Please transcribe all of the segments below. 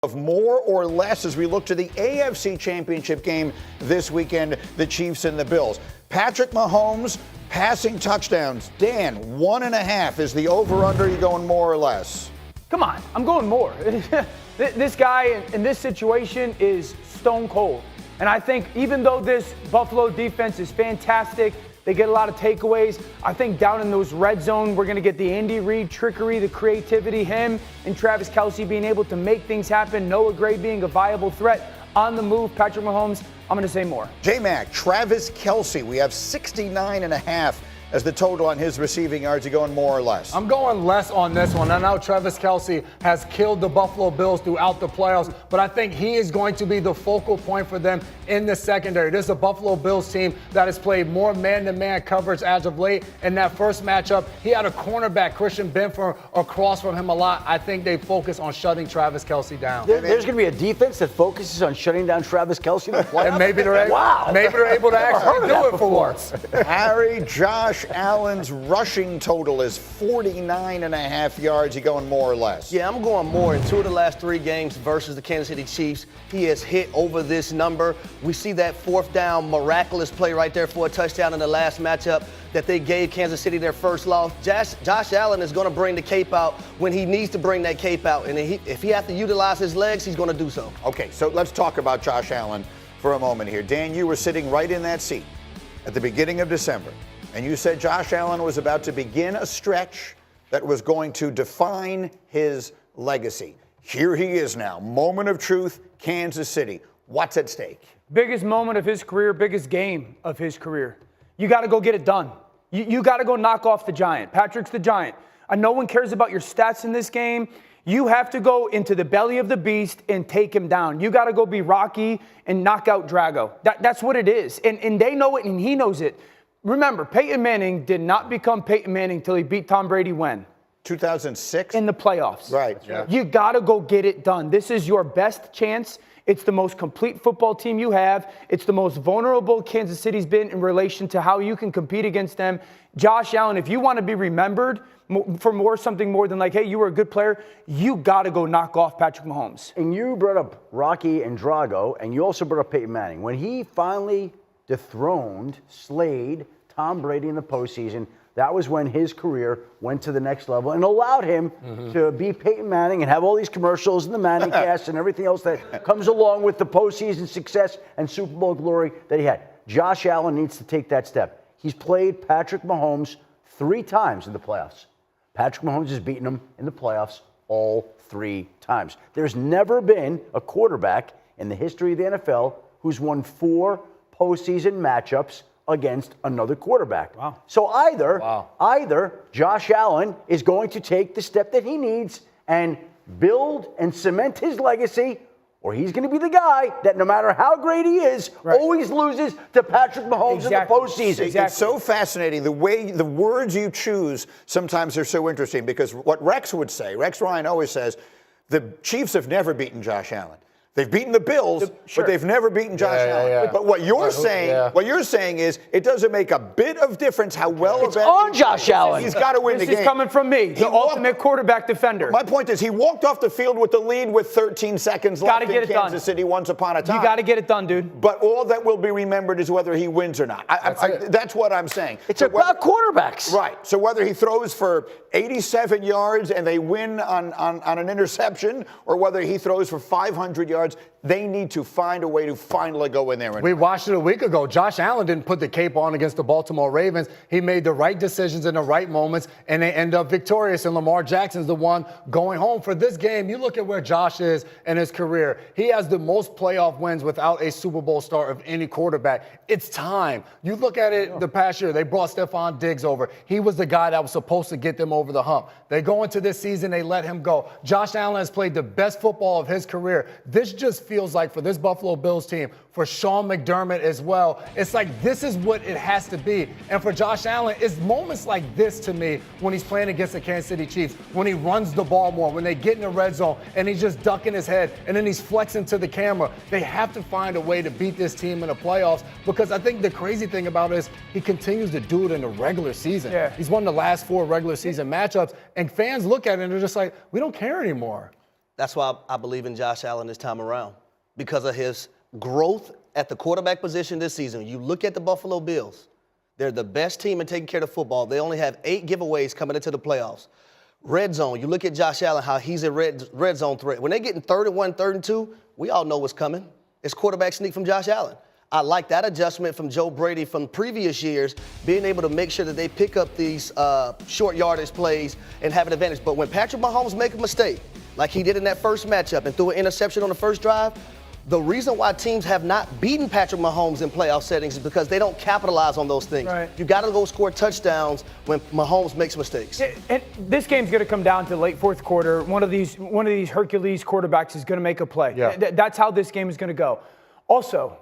Of more or less as we look to the AFC Championship game this weekend, the Chiefs and the Bills. Patrick Mahomes passing touchdowns. Dan, 1.5 is the over-under. You going more or less? Come on, I'm going more. This guy in this situation is stone cold. And I think even though this Buffalo defense is fantastic, they get a lot of takeaways. I think down in those red zone, we're going to get the Andy Reid trickery, the creativity, him and Travis Kelce being able to make things happen. Noah Gray being a viable threat on the move. Patrick Mahomes, I'm going to say more. J-Mac, Travis Kelce, we have 69.5 as the total on his receiving yards. You going more or less? I'm going less on this one. I know Travis Kelce has killed the Buffalo Bills throughout the playoffs, but I think he is going to be the focal point for them in the secondary. This is a Buffalo Bills team that has played more man-to-man coverage as of late. In that first matchup, he had a cornerback, Christian Benford, across from him a lot. I think they focus on shutting Travis Kelce down. There's going to be a defense that focuses on shutting down Travis Kelce in the playoffs? And maybe they're able to actually do it for once. Harry, Josh Allen's rushing total is 49.5 yards. You going more or less? Yeah, I'm going more. In 2 of the last 3 games versus the Kansas City Chiefs, he has hit over this number. We see that 4th down miraculous play right there for a touchdown in the last matchup that they gave Kansas City their first loss. Josh Allen is going to bring the cape out when he needs to bring that cape out. And if he has to utilize his legs, he's going to do so. Okay, so let's talk about Josh Allen for a moment here. Dan, you were sitting right in that seat at the beginning of December, and you said Josh Allen was about to begin a stretch that was going to define his legacy. Here he is now. Moment of truth, Kansas City. What's at stake? Biggest moment of his career, biggest game of his career. You got to go get it done. You got to go knock off the Giant. Patrick's the Giant. No one cares about your stats in this game. You have to go into the belly of the beast and take him down. You got to go be Rocky and knock out Drago. That's what it is. And they know it and he knows it. Remember, Peyton Manning did not become Peyton Manning until he beat Tom Brady when? 2006? In the playoffs. Right. Yeah. You got to go get it done. This is your best chance. It's the most complete football team you have. It's the most vulnerable Kansas City's been in relation to how you can compete against them. Josh Allen, if you want to be remembered for something more than like, hey, you were a good player, you got to go knock off Patrick Mahomes. And you brought up Rocky and Drago, and you also brought up Peyton Manning. When he finally slayed Tom Brady in the postseason, that was when his career went to the next level and allowed him to be Peyton Manning and have all these commercials and the Manning cast and everything else that comes along with the postseason success and Super Bowl glory that he had. Josh Allen needs to take that step. He's played Patrick Mahomes 3 times in the playoffs. Patrick Mahomes has beaten him in the playoffs all 3 times. There's never been a quarterback in the history of the NFL who's won 4 postseason matchups against another quarterback. Wow. So either Josh Allen is going to take the step that he needs and build and cement his legacy, or he's going to be the guy that no matter how great he is, always loses to Patrick Mahomes in the postseason. Exactly. It's so fascinating. The way the words you choose sometimes are so interesting because what Rex would say, Rex Ryan always says, the Chiefs have never beaten Josh Allen. They've beaten the Bills, but they've never beaten Josh Allen. Yeah. But what you're saying is it doesn't make a bit of difference how well It's on Josh Allen. He's got to win the game. This is coming from me, the ultimate quarterback defender. My point is he walked off the field with the lead with 13 seconds left in Kansas City once upon a time. You got to get it done, dude. But all that will be remembered is whether he wins or not. That's what I'm saying. It's about quarterbacks. Right. So whether he throws for 87 yards and they win on an interception or whether he throws for 500 yards, they need to find a way to finally go in there. We watched it a week ago. Josh Allen didn't put the cape on against the Baltimore Ravens. He made the right decisions in the right moments, and they end up victorious, and Lamar Jackson's the one going home. For this game, you look at where Josh is in his career. He has the most playoff wins without a Super Bowl start of any quarterback. It's time. You look at it the past year. They brought Stephon Diggs over. He was the guy that was supposed to get them over the hump. They go into this season, they let him go. Josh Allen has played the best football of his career. This just feels like for this Buffalo Bills team, for Sean McDermott as well, it's like this is what it has to be. And for Josh Allen, it's moments like this to me when he's playing against the Kansas City Chiefs, when he runs the ball more, when they get in the red zone and he's just ducking his head and then he's flexing to the camera. They have to find a way to beat this team in the playoffs because I think the crazy thing about it is he continues to do it in the regular season. Yeah. He's won the last 4 regular season matchups and fans look at it and they're just like, we don't care anymore. That's why I believe in Josh Allen this time around, because of his growth at the quarterback position this season. You look at the Buffalo Bills. They're the best team in taking care of the football. They only have 8 giveaways coming into the playoffs. Red zone, you look at Josh Allen, how he's a red zone threat. When they're getting 3rd and 1, 3rd and 2, we all know what's coming. It's quarterback sneak from Josh Allen. I like that adjustment from Joe Brady from previous years, being able to make sure that they pick up these short yardage plays and have an advantage. But when Patrick Mahomes make a mistake, like he did in that first matchup and threw an interception on the first drive, the reason why teams have not beaten Patrick Mahomes in playoff settings is because they don't capitalize on those things. Right. You got to go score touchdowns when Mahomes makes mistakes. And this game's going to come down to late fourth quarter. One of these Hercules quarterbacks is going to make a play. Yeah. That's how this game is going to go. Also,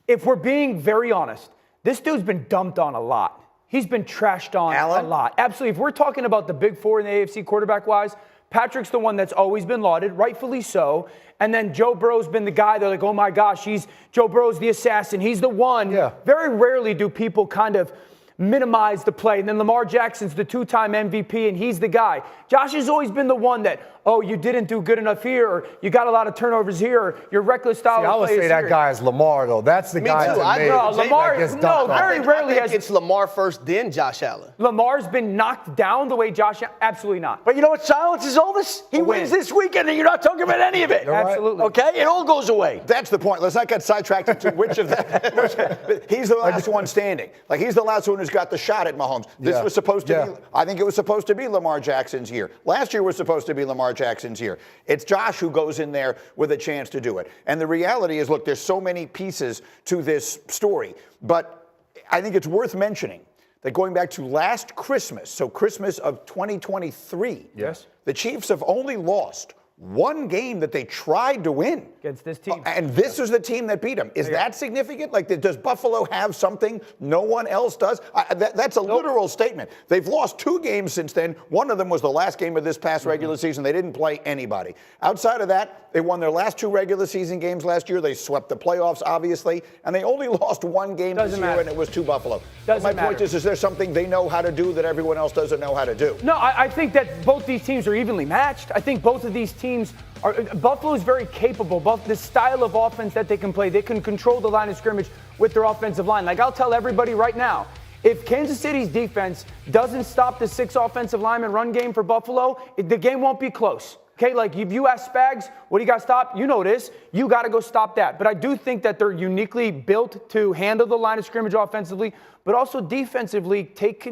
if we're being very honest, this dude's been dumped on a lot. He's been trashed on Allen? a lot. Absolutely. If we're talking about the big four in the AFC quarterback-wise, Patrick's the one that's always been lauded, rightfully so. And then Joe Burrow's been the guy, they're like, oh my gosh, Joe Burrow's the assassin. He's the one. Yeah. Very rarely do people kind of minimize the play. And then Lamar Jackson's the 2-time MVP, and he's the guy. Josh has always been the one that, oh, you didn't do good enough here, or you got a lot of turnovers here, or your reckless style See, I of would play say is that here. guy is Lamar, though. That's the Me guy too. to I me agree. No, Lamar, that gets no, dumped on. very rarely I has. think it's Lamar first, then Josh Allen. Lamar's been knocked down the way Josh, absolutely not. But you know what silences all this? He wins this weekend, and you're not talking about any of it. right. Absolutely. Okay? It all goes away. That's the point. Let's not get sidetracked into which of that. He's the last one standing. Like, he's the last one who's got the shot at Mahomes. This Yeah. was supposed to Yeah. be, I think it was supposed to be Lamar Jackson's year. Last year was supposed to be Lamar Jackson's year. It's Josh who goes in there with a chance to do it. And the reality is, look, there's so many pieces to this story, but I think it's worth mentioning that going back to last Christmas, so Christmas of 2023, Yes. the Chiefs have only lost one game that they tried to win. Against this team. And this is the team that beat them. Is that significant? Like, does Buffalo have something no one else does? That's a literal statement. They've lost 2 games since then. One of them was the last game of this past regular season. They didn't play anybody. Outside of that, they won their last 2 regular season games last year. They swept the playoffs, obviously, and they only lost 1 game Doesn't this year, matter. and it was to Buffalo. Doesn't My point matter. is there something they know how to do that everyone else doesn't know how to do? No, I think that both these teams are evenly matched. I think both of these teams are. Buffalo's very capable. The style of offense that they can play, they can control the line of scrimmage with their offensive line. Like, I'll tell everybody right now, if Kansas City's defense doesn't stop the 6 offensive lineman run game for Buffalo, the game won't be close. Okay, like if you ask Spags, what do you got to stop? You know this. You got to go stop that. But I do think that they're uniquely built to handle the line of scrimmage offensively, but also defensively take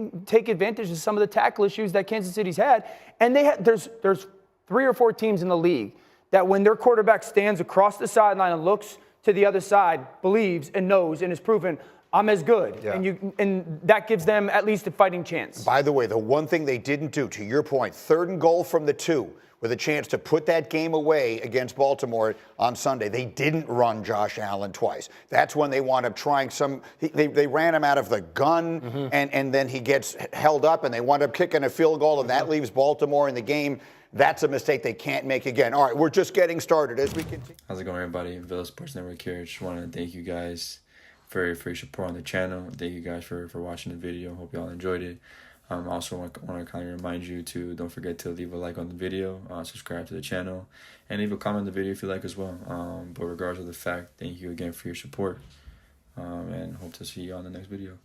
advantage of some of the tackle issues that Kansas City's had. And there's 3 or 4 teams in the league that when their quarterback stands across the sideline and looks to the other side, believes and knows and is proven, I'm as good. Yeah. And that gives them at least a fighting chance. By the way, the one thing they didn't do, to your point, 3rd and goal from the 2, with a chance to put that game away against Baltimore on Sunday. They didn't run Josh Allen twice. That's when they wound up trying they ran him out of the gun, and then he gets held up, and they wound up kicking a field goal, and that leaves Baltimore in the game. That's a mistake they can't make again. All right, we're just getting started as we continue. How's it going, everybody? Villa Sports Network here. Just want to thank you guys for your support on the channel. Thank you guys for watching the video. Hope you all enjoyed it. I also want to kind of remind you to don't forget to leave a like on the video, subscribe to the channel, and leave a comment on the video if you like as well. But regardless of the fact, thank you again for your support, and hope to see you on the next video.